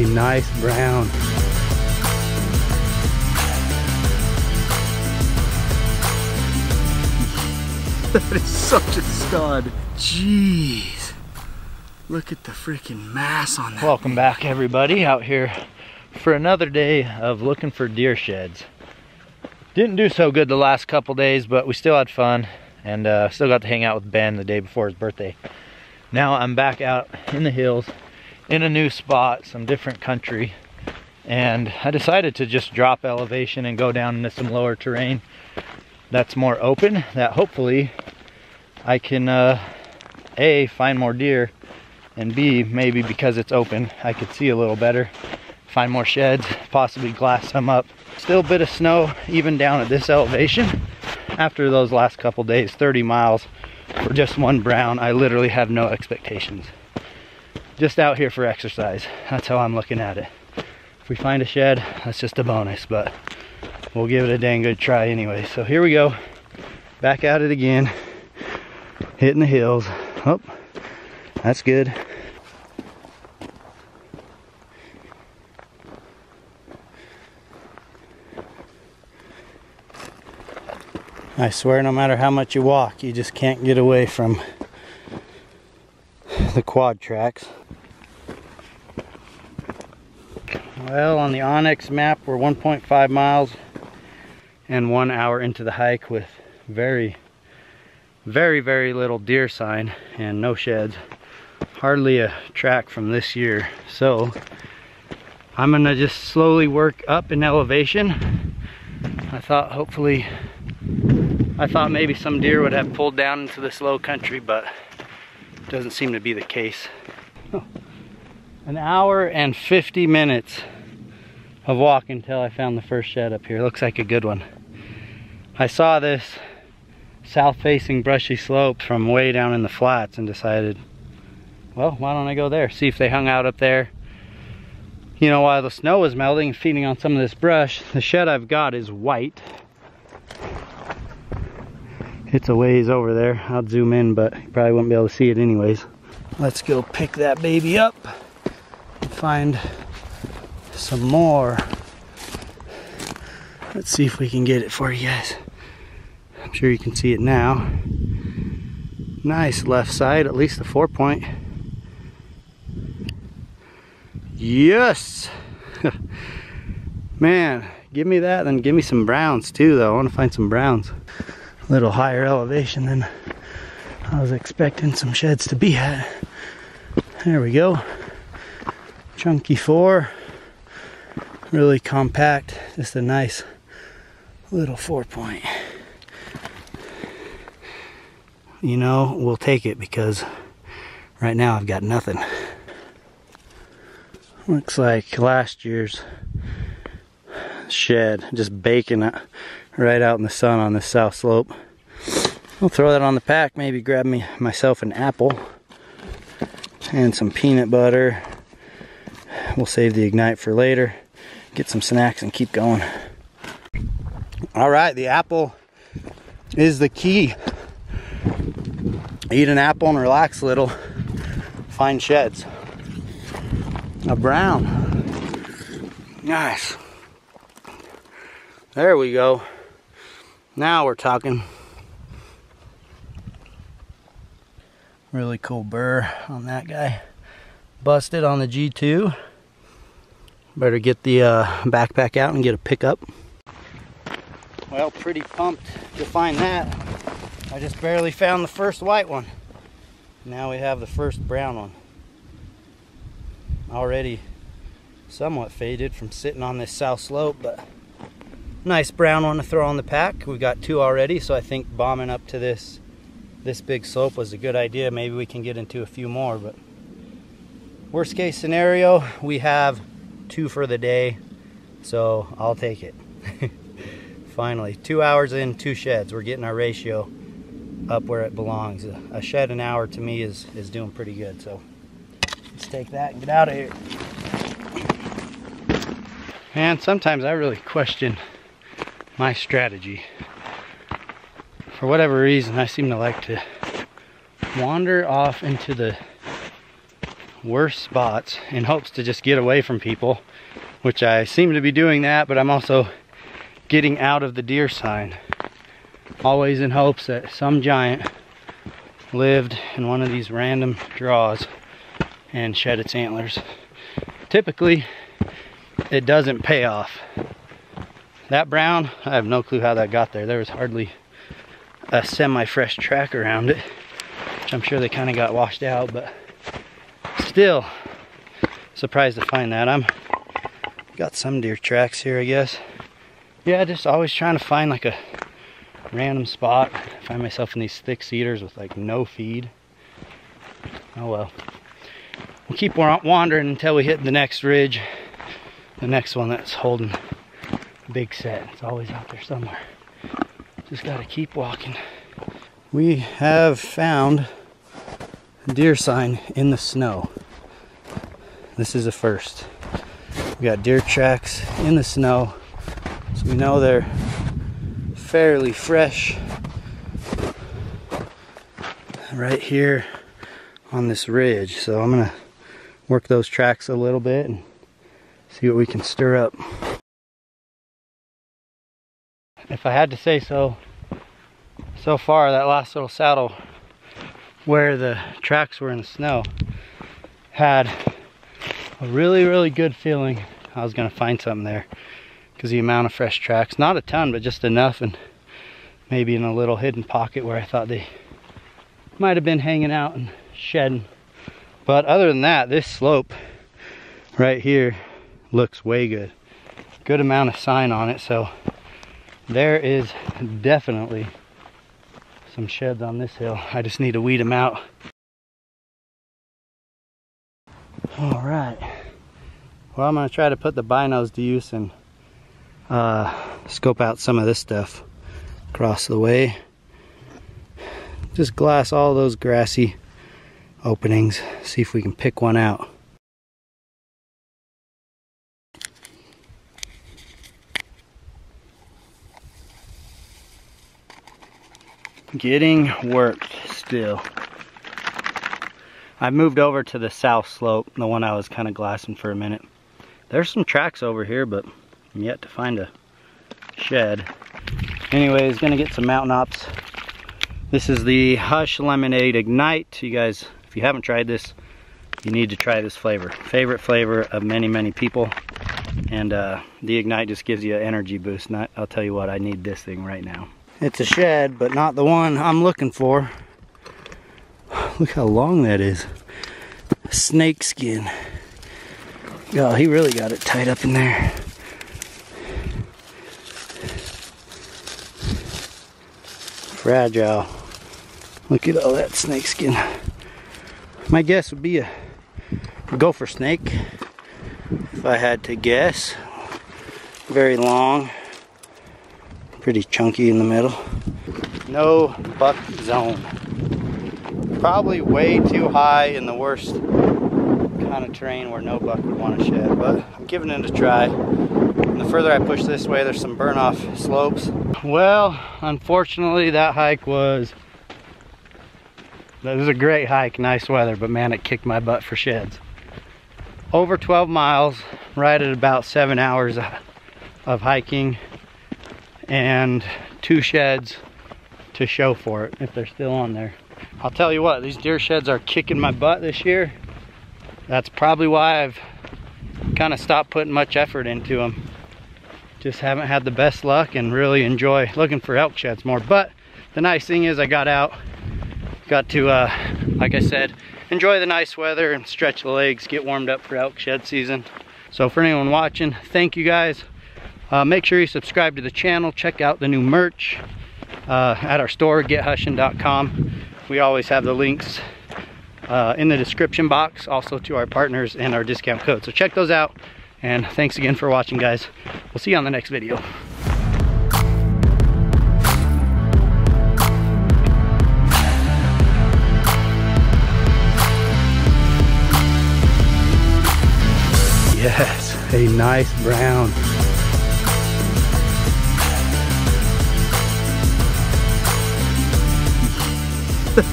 a nice brown. That is such a stud. Jeez. Look at the freaking mass on that. Welcome back, everybody, out here for another day of looking for deer sheds. Didn't do so good the last couple days, but we still had fun, and still got to hang out with Ben the day before his birthday. Now I'm back out in the hills in a new spot, some different country, and I decided to just drop elevation and go down into some lower terrain that's more open, that hopefully I can A, find more deer, and B, maybe because it's open I could see a little better, find more sheds, possibly glass some up. Still a bit of snow even down at this elevation. After those last couple days, 30 miles for just one brown, I literally have no expectations. Just out here for exercise. That's how I'm looking at it. If we find a shed, that's just a bonus, but we'll give it a dang good try anyway. So here we go, back at it again, hitting the hills. Oh, that's good. I swear, no matter how much you walk, you just can't get away from the quad tracks. Well, on the onX map, we're 1.5 miles and 1 hour into the hike with very little deer sign and no sheds. Hardly a track from this year. So I'm gonna just slowly work up in elevation. I thought maybe some deer would have pulled down into this low country, but it doesn't seem to be the case. Oh, an hour and 50 minutes of walking until I found the first shed up here. Looks like a good one. I saw this south-facing brushy slope from way down in the flats and decided, well, why don't I go there, see if they hung out up there. You know, while the snow was melting and feeding on some of this brush. The shed I've got is white. It's a ways over there. I'll zoom in, but you probably wouldn't be able to see it anyways. Let's go pick that baby up and find some more. Let's see if we can get it for you guys. I'm sure you can see it now. Nice left side, at least a 4-point. Yes! Man, give me that, then give me some browns too though. I want to find some browns. A little higher elevation than I was expecting some sheds to be at. There we go. Chunky 4. Really compact. Just a nice little 4-point. You know, we'll take it because right now I've got nothing. Looks like last year's shed, just baking it right out in the sun on this south slope. I'll throw that on the pack, maybe grab myself an apple and some peanut butter. We'll save the Ignite for later. Get some snacks and keep going. All right, the apple is the key. Eat an apple and relax a little. Find sheds. A brown. Nice. There we go. Now we're talking. Really cool burr on that guy. Busted on the G2. Better get the backpack out and get a pickup. Well, pretty pumped to find that. I just barely found the first white one. Now we have the first brown one. Already somewhat faded from sitting on this south slope, but nice brown one to throw on the pack. We've got 2 already, so I think bombing up to this big slope was a good idea. Maybe we can get into a few more, but worst case scenario, we have 2 for the day, so I'll take it. Finally, 2 hours in, 2 sheds. We're getting our ratio up where it belongs. A shed an hour to me is doing pretty good, so let's take that and get out of here. Man, sometimes I really question my strategy. For whatever reason, I seem to like to wander off into the worse spots in hopes to just get away from people, which I seem to be doing that, but I'm also getting out of the deer sign, always in hopes that some giant lived in one of these random draws and shed its antlers. Typically, it doesn't pay off. That brown, I have no clue how that got there. There was hardly a semi-fresh track around it, which I'm sure they kind of got washed out, but still surprised to find that. I'm got some deer tracks here, I guess. Yeah, just always trying to find like a random spot. I find myself in these thick cedars with like no feed. Oh well. We'll keep wandering until we hit the next ridge. The next one that's holding a big set. It's always out there somewhere. Just gotta keep walking. We have found a deer sign in the snow. This is a first. We got deer tracks in the snow, so we know they're fairly fresh. Right here on this ridge. So I'm gonna work those tracks a little bit and see what we can stir up. If I had to say so far, that last little saddle where the tracks were in the snow had a really good feeling I was gonna find something there, because the amount of fresh tracks, not a ton, but just enough, and maybe in a little hidden pocket where I thought they might have been hanging out and shedding. But other than that, this slope right here looks way good. Good amount of sign on it, so there is definitely some sheds on this hill. I just need to weed them out. All right. Well, I'm gonna try to put the binos to use and scope out some of this stuff across the way. Just glass all those grassy openings, see if we can pick one out. Getting worked still. I moved over to the south slope, the one I was kind of glassing for a minute. There's some tracks over here, but I'm yet to find a shed. Anyways, gonna get some mountain ops. This is the Hush Lemonade Ignite. You guys, if you haven't tried this, you need to try this flavor. Favorite flavor of many people. And the Ignite just gives you an energy boost. And I'll tell you what, I need this thing right now. It's a shed, but not the one I'm looking for. Look how long that is. A snake skin. Oh, he really got it tied up in there. Fragile. Look at all that snake skin. My guess would be a gopher snake, if I had to guess. Very long. Pretty chunky in the middle. No buck zone. Probably way too high in the worst kind of terrain where no buck would want to shed, but I'm giving it a try. And the further I push this way, there's some burn off slopes. Well, unfortunately that was a great hike, nice weather, but man, it kicked my butt for sheds. Over 12 miles, right at about 7 hours of hiking, and 2 sheds to show for it, if they're still on there. I'll tell you what, these deer sheds are kicking my butt this year. That's probably why I've kind of stopped putting much effort into them. Just haven't had the best luck and really enjoy looking for elk sheds more. But the nice thing is I got out, got to, like I said, enjoy the nice weather and stretch the legs, get warmed up for elk shed season. So for anyone watching, thank you guys. Make sure you subscribe to the channel, check out the new merch at our store, gethushin.com. We always have the links in the description box, also to our partners and our discount code. So check those out, and thanks again for watching, guys. We'll see you on the next video. Yes, a nice brown.